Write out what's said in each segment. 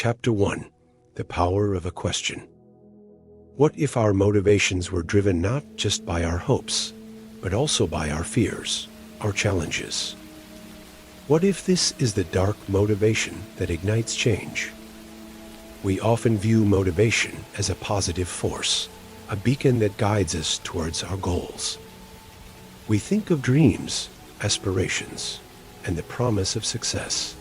Chapter 1: The Power of a Question. What if our motivations were driven not just by our hopes, but also by our fears, our challenges? What if this is the dark motivation that ignites change? We often view motivation as a positive force, a beacon that guides us towards our goals. We think of dreams, aspirations, and the promise of success.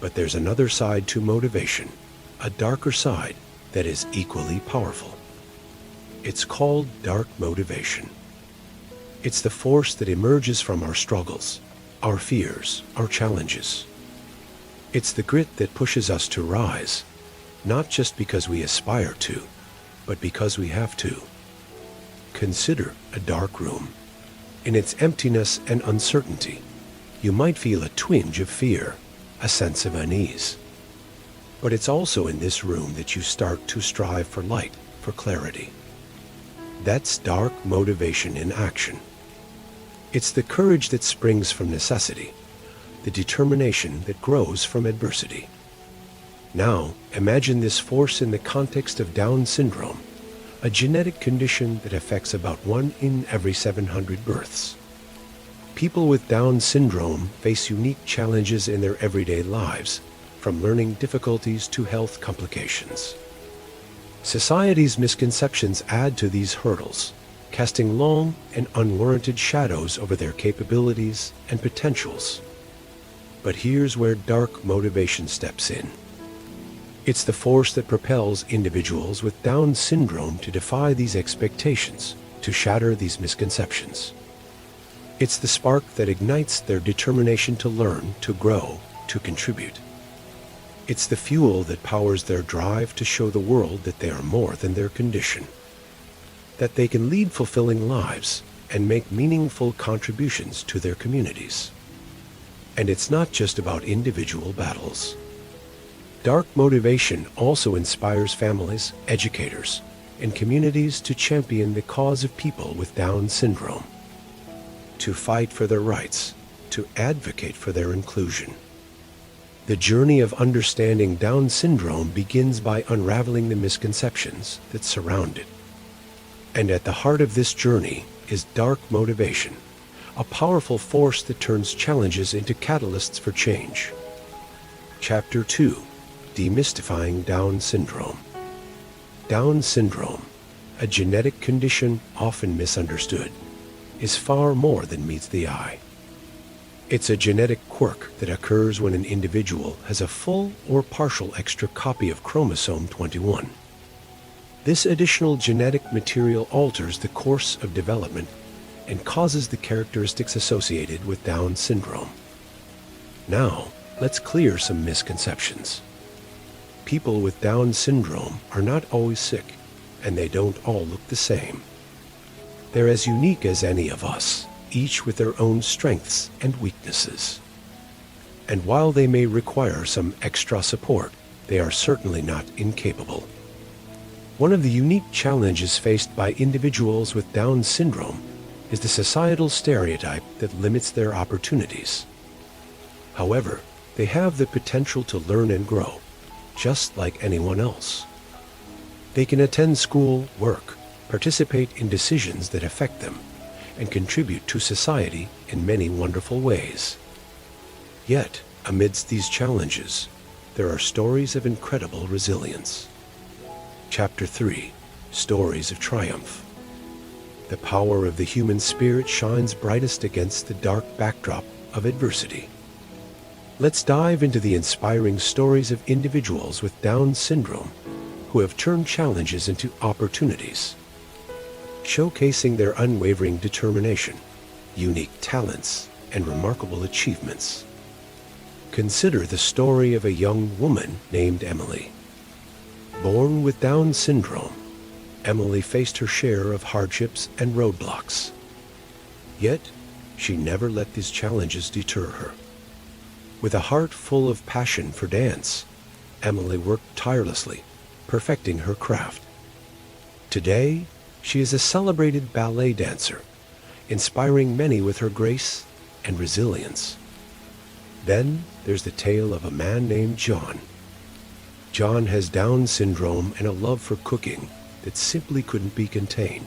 But there's another side to motivation, a darker side that is equally powerful. It's called dark motivation. It's the force that emerges from our struggles, our fears, our challenges. It's the grit that pushes us to rise, not just because we aspire to, but because we have to. Consider a dark room. In its emptiness and uncertainty, you might feel a twinge of fear, a sense of unease. But it's also in this room that you start to strive for light, for clarity. That's dark motivation in action. It's the courage that springs from necessity, the determination that grows from adversity. Now, imagine this force in the context of Down syndrome, a genetic condition that affects about 1 in every 700 births. People with Down syndrome face unique challenges in their everyday lives, from learning difficulties to health complications. Society's misconceptions add to these hurdles, casting long and unwarranted shadows over their capabilities and potentials. But here's where dark motivation steps in. It's the force that propels individuals with Down syndrome to defy these expectations, to shatter these misconceptions. It's the spark that ignites their determination to learn, to grow, to contribute. It's the fuel that powers their drive to show the world that they are more than their condition, that they can lead fulfilling lives and make meaningful contributions to their communities. And it's not just about individual battles. Dark motivation also inspires families, educators, and communities to champion the cause of people with Down syndrome, to fight for their rights, to advocate for their inclusion. The journey of understanding Down syndrome begins by unraveling the misconceptions that surround it. And at the heart of this journey is dark motivation, a powerful force that turns challenges into catalysts for change. Chapter 2: Demystifying Down syndrome. Down syndrome, a genetic condition often misunderstood, is far more than meets the eye. It's a genetic quirk that occurs when an individual has a full or partial extra copy of chromosome 21. This additional genetic material alters the course of development and causes the characteristics associated with Down syndrome. Now, let's clear some misconceptions. People with Down syndrome are not always sick, and they don't all look the same. They're as unique as any of us, each with their own strengths and weaknesses. And while they may require some extra support, they are certainly not incapable. One of the unique challenges faced by individuals with Down syndrome is the societal stereotype that limits their opportunities. However, they have the potential to learn and grow, just like anyone else. They can attend school, work, participate in decisions that affect them, and contribute to society in many wonderful ways. Yet, amidst these challenges, there are stories of incredible resilience. Chapter 3: Stories of Triumph. The power of the human spirit shines brightest against the dark backdrop of adversity. Let's dive into the inspiring stories of individuals with Down syndrome who have turned challenges into opportunities, showcasing their unwavering determination, unique talents, and remarkable achievements. Consider the story of a young woman named Emily. Born with Down syndrome, Emily faced her share of hardships and roadblocks. Yet, she never let these challenges deter her. With a heart full of passion for dance, Emily worked tirelessly, perfecting her craft. Today, she is a celebrated ballet dancer, inspiring many with her grace and resilience. Then there's the tale of a man named John. John has Down syndrome and a love for cooking that simply couldn't be contained.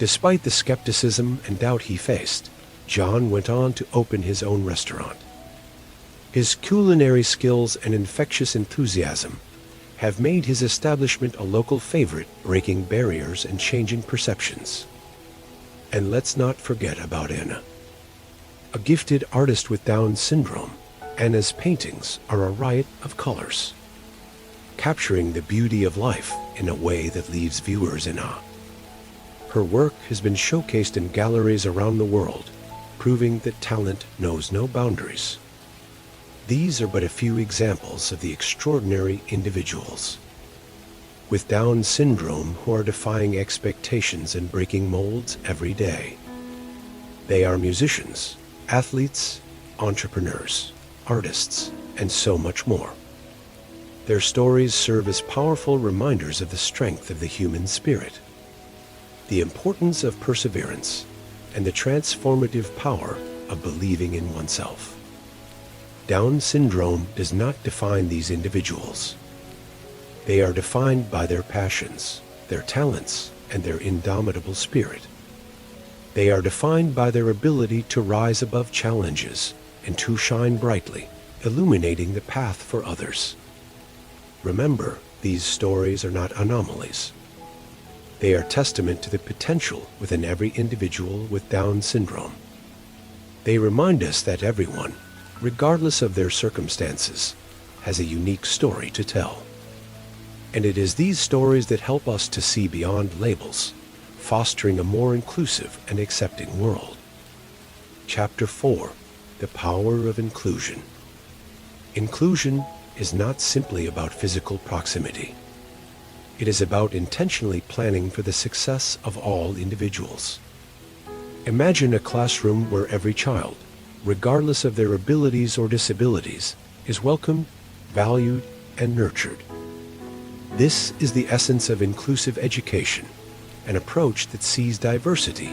Despite the skepticism and doubt he faced, John went on to open his own restaurant. His culinary skills and infectious enthusiasm have made his establishment a local favorite, breaking barriers and changing perceptions. And let's not forget about Anna. A gifted artist with Down syndrome, Anna's paintings are a riot of colors, capturing the beauty of life in a way that leaves viewers in awe. Her work has been showcased in galleries around the world, proving that talent knows no boundaries. These are but a few examples of the extraordinary individuals with Down syndrome who are defying expectations and breaking molds every day. They are musicians, athletes, entrepreneurs, artists, and so much more. Their stories serve as powerful reminders of the strength of the human spirit, the importance of perseverance, and the transformative power of believing in oneself. Down syndrome does not define these individuals. They are defined by their passions, their talents, and their indomitable spirit. They are defined by their ability to rise above challenges and to shine brightly, illuminating the path for others. Remember, these stories are not anomalies. They are testament to the potential within every individual with Down syndrome. They remind us that everyone, regardless of their circumstances, has a unique story to tell. And it is these stories that help us to see beyond labels, fostering a more inclusive and accepting world. Chapter 4: The Power of Inclusion. Inclusion is not simply about physical proximity. It is about intentionally planning for the success of all individuals. Imagine a classroom where every child, regardless of their abilities or disabilities, is welcomed, valued, and nurtured. This is the essence of inclusive education, an approach that sees diversity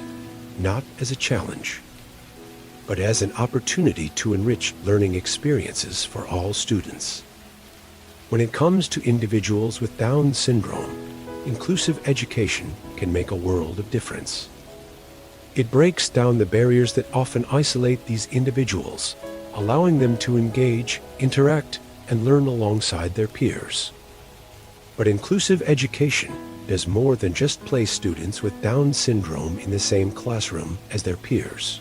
not as a challenge, but as an opportunity to enrich learning experiences for all students. When it comes to individuals with Down syndrome, inclusive education can make a world of difference. It breaks down the barriers that often isolate these individuals, allowing them to engage, interact, and learn alongside their peers. But inclusive education does more than just place students with Down syndrome in the same classroom as their peers.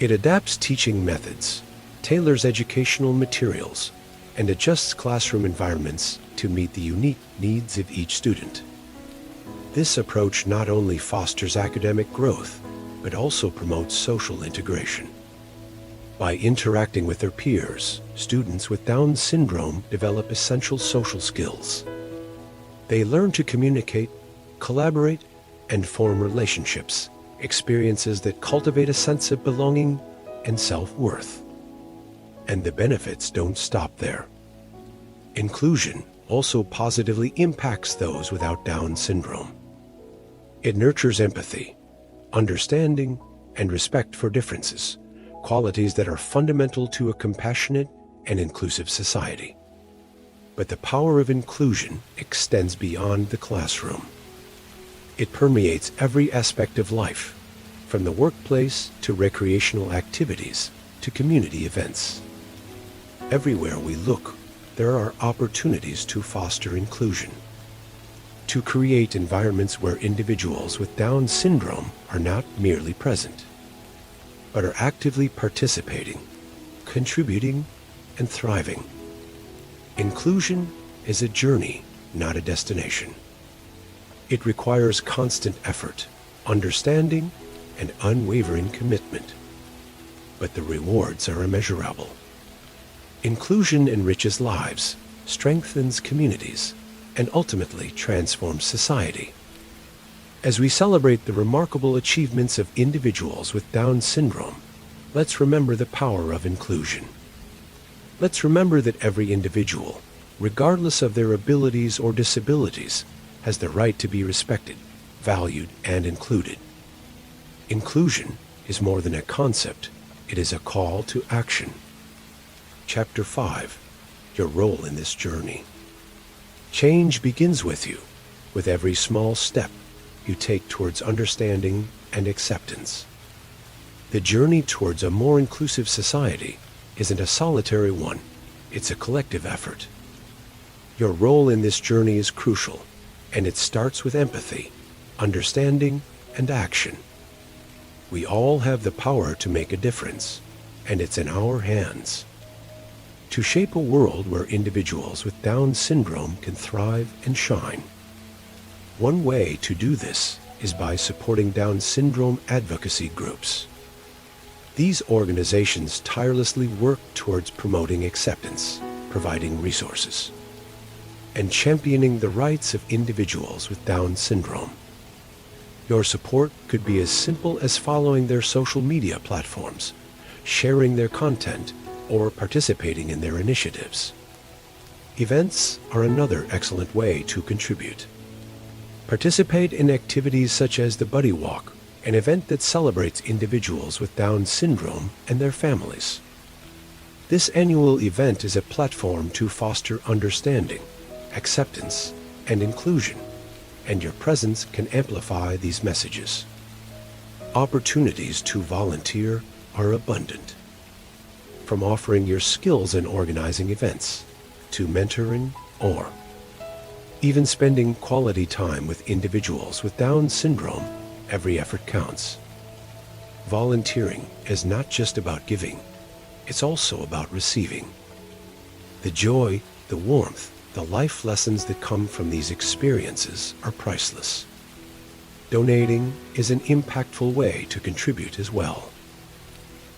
It adapts teaching methods, tailors educational materials, and adjusts classroom environments to meet the unique needs of each student. This approach not only fosters academic growth, but also promotes social integration. By interacting with their peers, students with Down syndrome develop essential social skills. They learn to communicate, collaborate, and form relationships, experiences that cultivate a sense of belonging and self-worth. And the benefits don't stop there. Inclusion also positively impacts those without Down syndrome. It nurtures empathy, understanding, and respect for differences, qualities that are fundamental to a compassionate and inclusive society. But the power of inclusion extends beyond the classroom. It permeates every aspect of life, from the workplace to recreational activities to community events. Everywhere we look, there are opportunities to foster inclusion, to create environments where individuals with Down syndrome are not merely present, but are actively participating, contributing, and thriving. Inclusion is a journey, not a destination. It requires constant effort, understanding, and unwavering commitment. But the rewards are immeasurable. Inclusion enriches lives, strengthens communities, and ultimately transforms society. As we celebrate the remarkable achievements of individuals with Down syndrome, let's remember the power of inclusion. Let's remember that every individual, regardless of their abilities or disabilities, has the right to be respected, valued, and included. Inclusion is more than a concept, it is a call to action. Chapter 5: your role in this journey. Change begins with you, with every small step you take towards understanding and acceptance. The journey towards a more inclusive society isn't a solitary one, it's a collective effort. Your role in this journey is crucial, and it starts with empathy, understanding, and action. We all have the power to make a difference, and it's in our hands. To shape a world where individuals with Down syndrome can thrive and shine. One way to do this is by supporting Down syndrome advocacy groups. These organizations tirelessly work towards promoting acceptance, providing resources, and championing the rights of individuals with Down syndrome. Your support could be as simple as following their social media platforms, sharing their content, or participating in their initiatives. Events are another excellent way to contribute. Participate in activities such as the Buddy Walk, an event that celebrates individuals with Down syndrome and their families. This annual event is a platform to foster understanding, acceptance, and inclusion, and your presence can amplify these messages. Opportunities to volunteer are abundant. From offering your skills in organizing events, to mentoring, or even spending quality time with individuals with Down syndrome, every effort counts. Volunteering is not just about giving, it's also about receiving. The joy, the warmth, the life lessons that come from these experiences are priceless. Donating is an impactful way to contribute as well.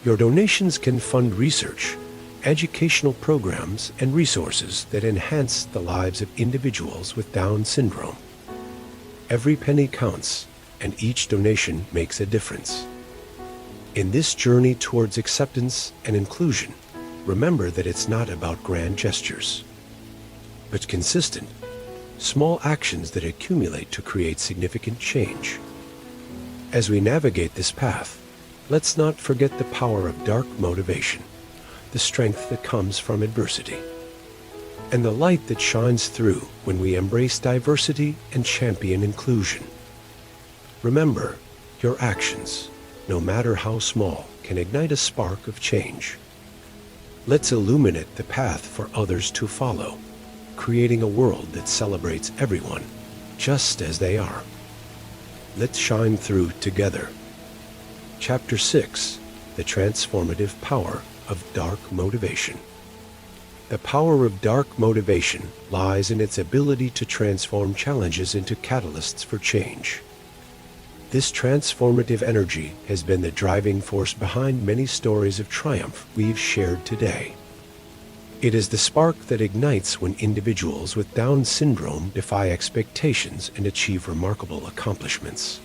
Your donations can fund research, educational programs, and resources that enhance the lives of individuals with Down syndrome. Every penny counts, and each donation makes a difference. In this journey towards acceptance and inclusion, remember that it's not about grand gestures, but consistent, small actions that accumulate to create significant change. As we navigate this path, let's not forget the power of dark motivation, the strength that comes from adversity, and the light that shines through when we embrace diversity and champion inclusion. Remember, your actions, no matter how small, can ignite a spark of change. Let's illuminate the path for others to follow, creating a world that celebrates everyone just as they are. Let's shine through together. Chapter 6: The Transformative Power of Dark Motivation. The power of dark motivation lies in its ability to transform challenges into catalysts for change. This transformative energy has been the driving force behind many stories of triumph we've shared today. It is the spark that ignites when individuals with Down syndrome defy expectations and achieve remarkable accomplishments.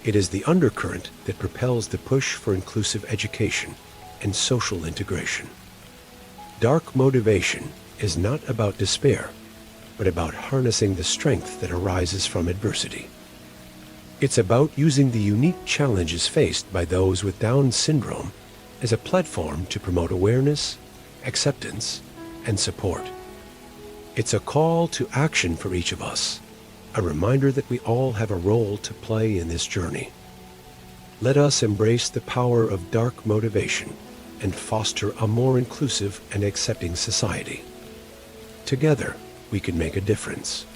It is the undercurrent that propels the push for inclusive education and social integration. Dark motivation is not about despair, but about harnessing the strength that arises from adversity. It's about using the unique challenges faced by those with Down syndrome as a platform to promote awareness, acceptance, and support. It's a call to action for each of us, a reminder that we all have a role to play in this journey. Let us embrace the power of dark motivation and foster a more inclusive and accepting society. Together, we can make a difference.